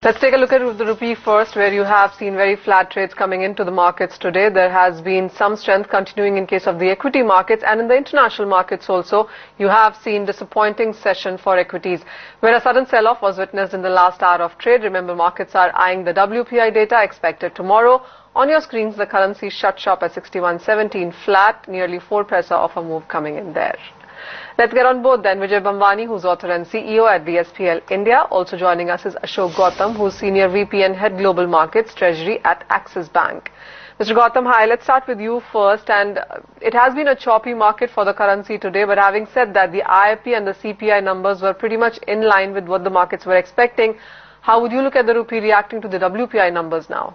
Let's take a look at the rupee first, where you have seen very flat trades coming into the markets today. There has been some strength continuing in case of the equity markets, and in the international markets also, you have seen disappointing session for equities, where a sudden sell-off was witnessed in the last hour of trade. Remember, markets are eyeing the WPI data expected tomorrow. On your screens, the currency shut shop at 61.17 flat, nearly 4 paisa of a move coming in there. Let's get on board then. Vijay Bambani, who's author and CEO at VSPL India. Also joining us is Ashok Gautam, who's Senior VP and Head Global Markets Treasury at Axis Bank. Mr. Gautam, hi. Let's start with you first. And it has been a choppy market for the currency today. But having said that, the IIP and the CPI numbers were pretty much in line with what the markets were expecting. How would you look at the rupee reacting to the WPI numbers now?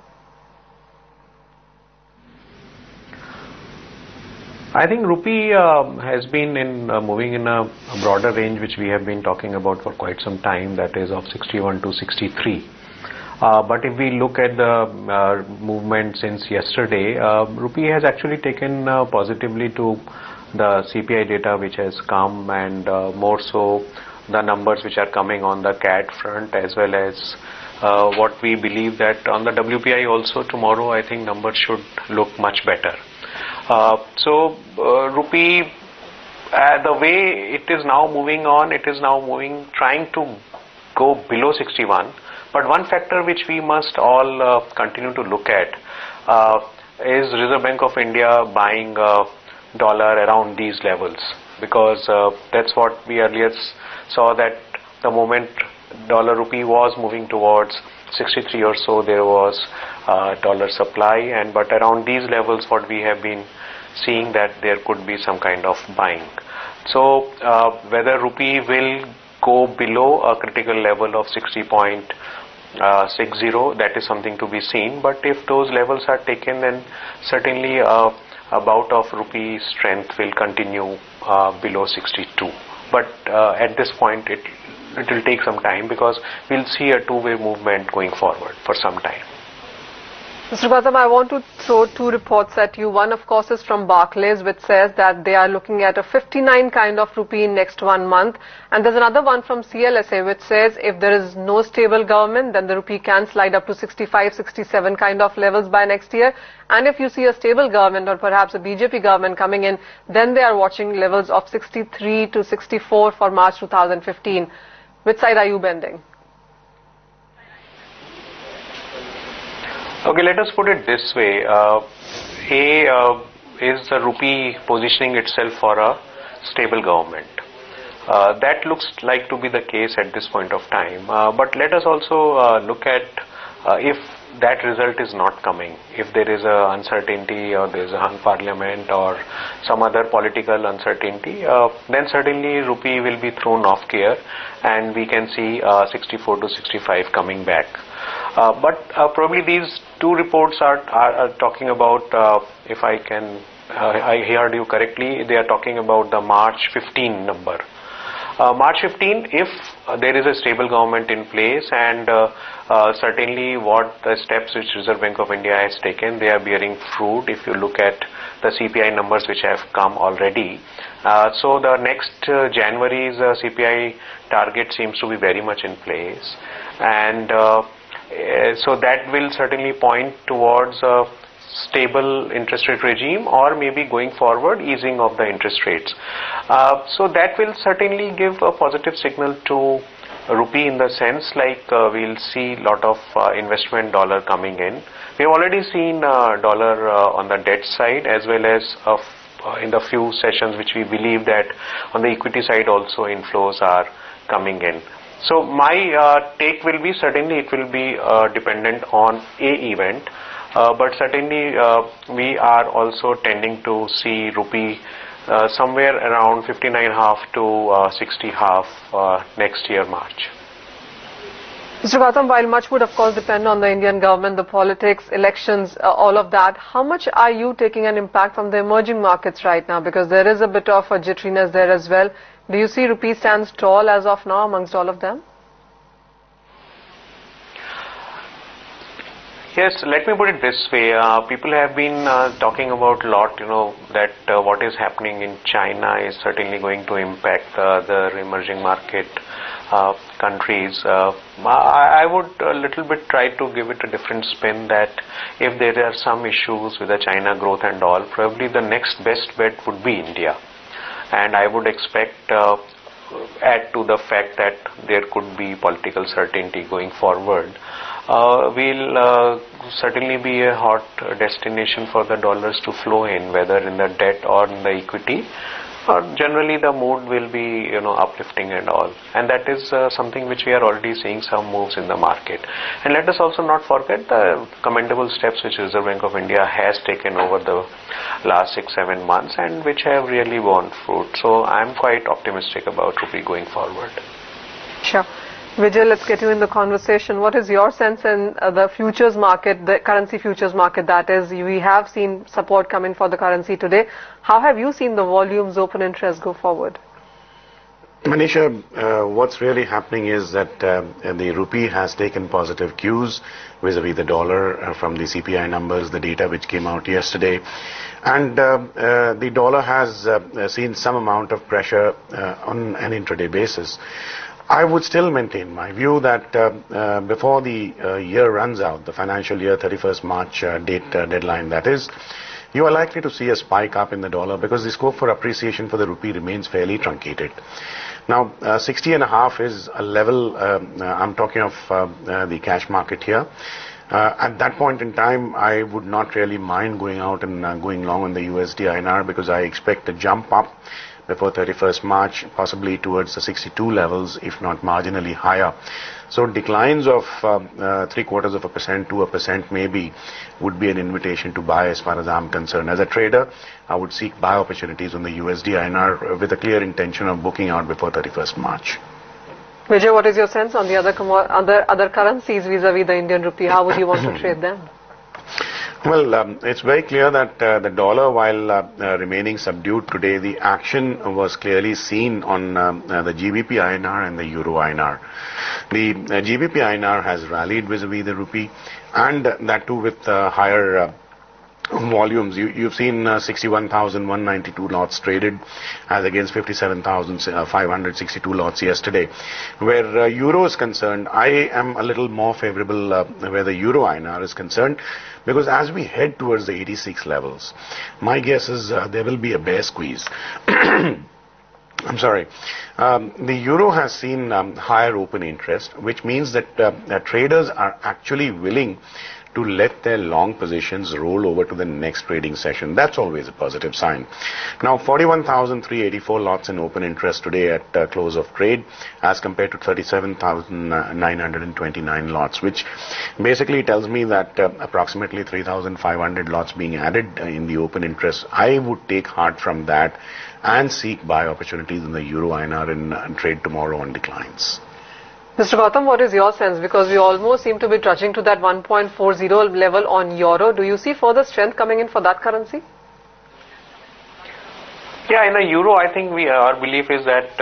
I think rupee has been moving in a broader range, which we have been talking about for quite some time, that is of 61 to 63. But if we look at the movement since yesterday, rupee has actually taken positively to the CPI data which has come, and more so the numbers which are coming on the CAD front, as well as what we believe that on the WPI also tomorrow, I think numbers should look much better. Rupee, the way it is now moving on, it is now trying to go below 61. But one factor which we must all continue to look at is Reserve Bank of India buying dollar around these levels, because that's what we earlier saw, that the moment dollar rupee was moving towards 63 or so, there was dollar supply, but around these levels what we have been seeing, that there could be some kind of buying. So whether rupee will go below a critical level of 60.60, that is something to be seen. But if those levels are taken, then certainly a bout of rupee strength will continue below 62. But at this point it will take some time, because we'll see a two-way movement going forward for some time. Mr. Gautam, I want to throw two reports at you. One, of course, is from Barclays, which says that they are looking at a 59 kind of rupee in next 1 month. And there's another one from CLSA, which says if there is no stable government, then the rupee can slide up to 65, 67 kind of levels by next year. And if you see a stable government, or perhaps a BJP government coming in, then they are watching levels of 63 to 64 for March 2015. Which side are you bending? Okay, let us put it this way. Is the rupee positioning itself for a stable government? That looks like to be the case at this point of time. But let us also look at if that result is not coming, if there is a uncertainty, or there is a hung parliament, or some other political uncertainty, then certainly rupee will be thrown off gear, and we can see 64 to 65 coming back. But probably these two reports are talking about, if I heard you correctly, they are talking about the March 15 number. March 15, if there is a stable government in place, and certainly what the steps which Reserve Bank of India has taken, they are bearing fruit. If you look at the CPI numbers which have come already, so the next January's CPI target seems to be very much in place, and so that will certainly point towards a stable interest rate regime, or maybe going forward easing of the interest rates. So that will certainly give a positive signal to rupee, in the sense like we'll see a lot of investment dollar coming in. We've already seen dollar on the debt side, as well as in the few sessions which we believe that on the equity side also inflows are coming in. So my take will be, certainly it will be dependent on a event, but certainly we are also tending to see rupee somewhere around 59.5 to 60.5 next year March. Mr. Gautam, while much would of course depend on the Indian government, the politics, elections, all of that, how much are you taking an impact from the emerging markets right now? Because there is a bit of a jitteriness there as well. Do you see rupee stands tall as of now amongst all of them? Yes, let me put it this way. People have been talking about a lot, that what is happening in China is certainly going to impact the emerging market countries, I would a little bit try to give it a different spin that if there are some issues with the China growth and all, probably the next best bet would be India. And I would expect, add to the fact that there could be political certainty going forward, will certainly be a hot destination for the dollars to flow in, whether in the debt or in the equity. Generally the mood will be, uplifting and all, and that is something which we are already seeing some moves in the market. And let us also not forget the commendable steps which Reserve Bank of India has taken over the last 6-7 months and which have really borne fruit. So I am quite optimistic about Rupee going forward. Sure. Vijay, let's get you in the conversation. What is your sense in the futures market, the currency futures market that is? We have seen support coming for the currency today. How have you seen the volumes, open interest go forward? Manisha, what's really happening is that the rupee has taken positive cues vis-a-vis the dollar from the CPI numbers, the data which came out yesterday. And the dollar has seen some amount of pressure on an intraday basis. I would still maintain my view that before the year runs out, the financial year 31st March deadline that is, you are likely to see a spike up in the dollar because the scope for appreciation for the rupee remains fairly truncated. Now, 60.5 is a level, I'm talking of the cash market here. At that point in time, I would not really mind going out and going long on the USD INR because I expect a jump up before 31st March, possibly towards the 62 levels, if not marginally higher. So declines of 0.75% to 1% maybe would be an invitation to buy as far as I'm concerned. As a trader, I would seek buy opportunities on the USD INR with a clear intention of booking out before 31st March. Vijay, what is your sense on the other currencies vis-a-vis the Indian rupee? How would you want to trade them? Well, it's very clear that the dollar, while remaining subdued today, the action was clearly seen on the GBP INR and the Euro INR. The GBP INR has rallied vis-a-vis the rupee, and that too with higher volumes. You've seen 61,192 lots traded as against 57,562 lots yesterday. Where Euro is concerned, I am a little more favorable where the Euro INR is concerned, because as we head towards the 86 levels, my guess is there will be a bear squeeze. I'm sorry. The euro has seen higher open interest, which means that traders are actually willing to let their long positions roll over to the next trading session. That's always a positive sign. Now, 41,384 lots in open interest today at close of trade as compared to 37,929 lots, which basically tells me that approximately 3,500 lots being added in the open interest. I would take heart from that and seek buy opportunities in the Euro INR and trade tomorrow on declines. Mr. Gautam, what is your sense? Because we almost seem to be trudging to that 1.40 level on euro. Do you see further strength coming in for that currency? Yeah, in the euro, I think our belief is that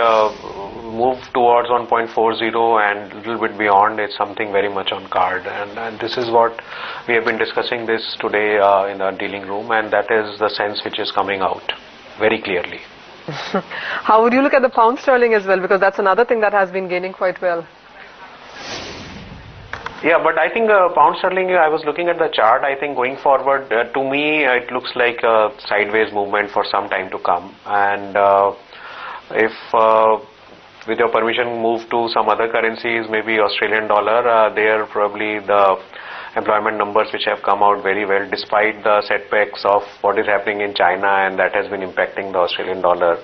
move towards 1.40 and a little bit beyond is something very much on card. And this is what we have been discussing this today in the dealing room, and that is the sense which is coming out very clearly. How would you look at the pound sterling as well? Because that's another thing that has been gaining quite well. Yeah, but I think pound sterling, I was looking at the chart. I think going forward, to me, it looks like a sideways movement for some time to come. And if, with your permission, move to some other currencies, maybe Australian dollar, there probably the employment numbers which have come out very well despite the setbacks of what is happening in China, and that has been impacting the Australian dollar.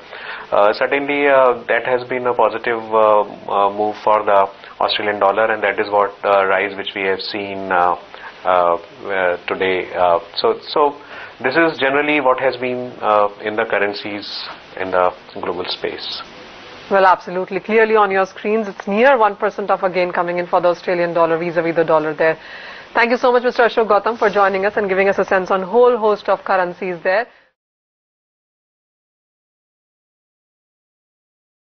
Certainly that has been a positive move for the Australian dollar, and that is what rise which we have seen today. So this is generally what has been in the currencies in the global space. Well, absolutely. Clearly on your screens, it's near 1% of a gain coming in for the Australian dollar vis-a-vis the dollar there. Thank you so much, Mr. Ashok Gautam, for joining us and giving us a sense on whole host of currencies there.